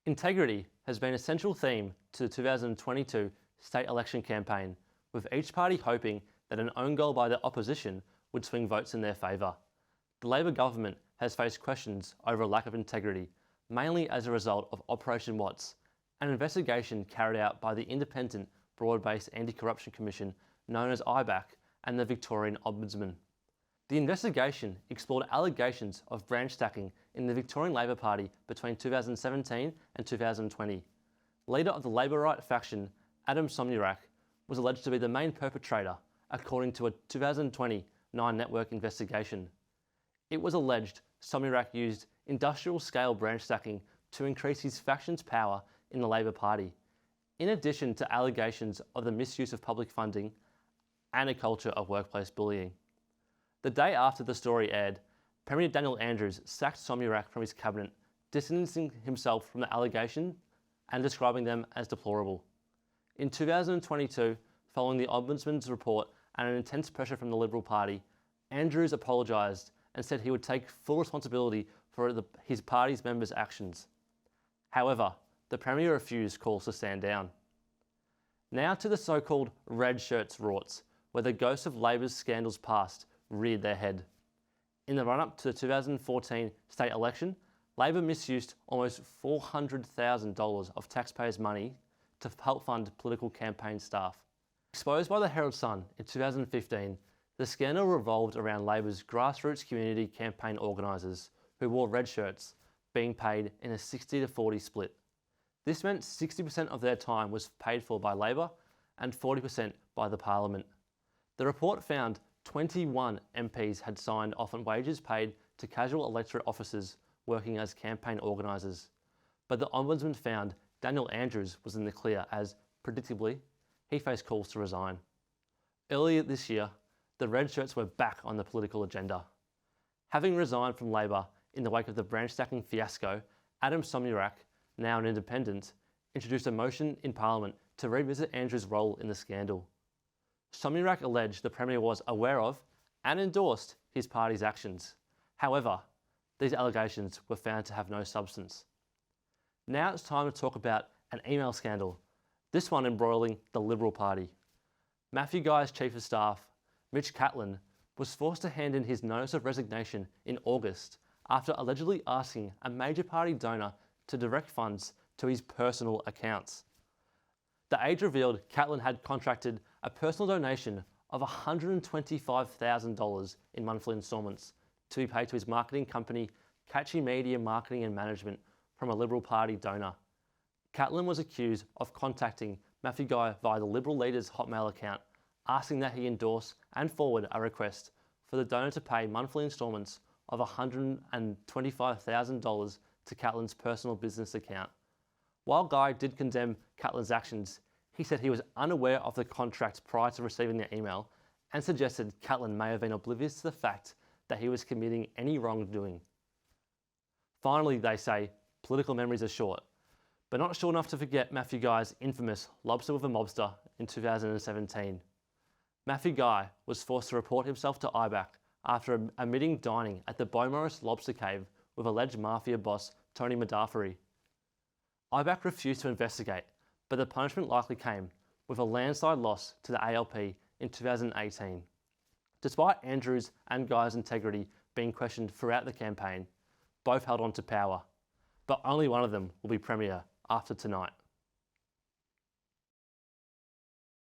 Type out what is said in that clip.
Integrity has been a central theme to the 2022 state election campaign, with each party hoping that an own goal by the opposition would swing votes in their favour. The Labor government has faced questions over a lack of integrity, mainly as a result of Operation Watts, an investigation carried out by the independent, broad-based Anti-Corruption Commission known as IBAC and the Victorian Ombudsman. The investigation explored allegations of branch stacking in the Victorian Labor Party between 2017 and 2020. Leader of the Labor right faction, Adam Somyurek, was alleged to be the main perpetrator, according to a 2020 Nine Network investigation. It was alleged Somyurek used industrial-scale branch stacking to increase his faction's power in the Labor Party, in addition to allegations of the misuse of public funding and a culture of workplace bullying. The day after the story aired, Premier Daniel Andrews sacked Somyurek from his cabinet, distancing himself from the allegation and describing them as deplorable. In 2022, following the Ombudsman's report and an intense pressure from the Liberal Party, Andrews apologised and said he would take full responsibility for his party's members' actions. However, the Premier refused calls to stand down. Now to the so-called red shirts rorts, where the ghosts of Labor's scandals past reared their head. In the run-up to the 2014 state election, Labor misused almost $400,000 of taxpayers' money to help fund political campaign staff. Exposed by the Herald Sun in 2015, the scandal revolved around Labor's grassroots community campaign organisers who wore red shirts, being paid in a 60-40 split. This meant 60% of their time was paid for by Labor and 40% by the Parliament. The report found 21 MPs had signed off on wages paid to casual electorate officers working as campaign organisers, but the Ombudsman found Daniel Andrews was in the clear as, predictably, he faced calls to resign. Earlier this year, the red shirts were back on the political agenda. Having resigned from Labor in the wake of the branch stacking fiasco, Adam Somyurek, now an independent, introduced a motion in Parliament to revisit Andrews' role in the scandal. Somyurek alleged the Premier was aware of and endorsed his party's actions. However, these allegations were found to have no substance. Now it's time to talk about an email scandal, this one embroiling the Liberal Party. Matthew Guy's Chief of Staff, Mitch Catlin, was forced to hand in his notice of resignation in August after allegedly asking a major party donor to direct funds to his personal accounts. The Age revealed Catlin had contracted a personal donation of $125,000 in monthly instalments to be paid to his marketing company, Catchy Media Marketing and Management, from a Liberal Party donor. Catlin was accused of contacting Matthew Guy via the Liberal leader's Hotmail account, asking that he endorse and forward a request for the donor to pay monthly instalments of $125,000 to Catlin's personal business account. While Guy did condemn Catlin's actions, he said he was unaware of the contract prior to receiving the email and suggested Catlin may have been oblivious to the fact that he was committing any wrongdoing. Finally, they say, political memories are short, but not short enough to forget Matthew Guy's infamous lobster with a mobster in 2017. Matthew Guy was forced to report himself to IBAC after admitting dining at the Beaumaris Lobster Cave with alleged mafia boss Tony Madafari. IBAC refused to investigate, but the punishment likely came with a landslide loss to the ALP in 2018. Despite Andrews and Guy's integrity being questioned throughout the campaign, both held on to power, but only one of them will be Premier after tonight.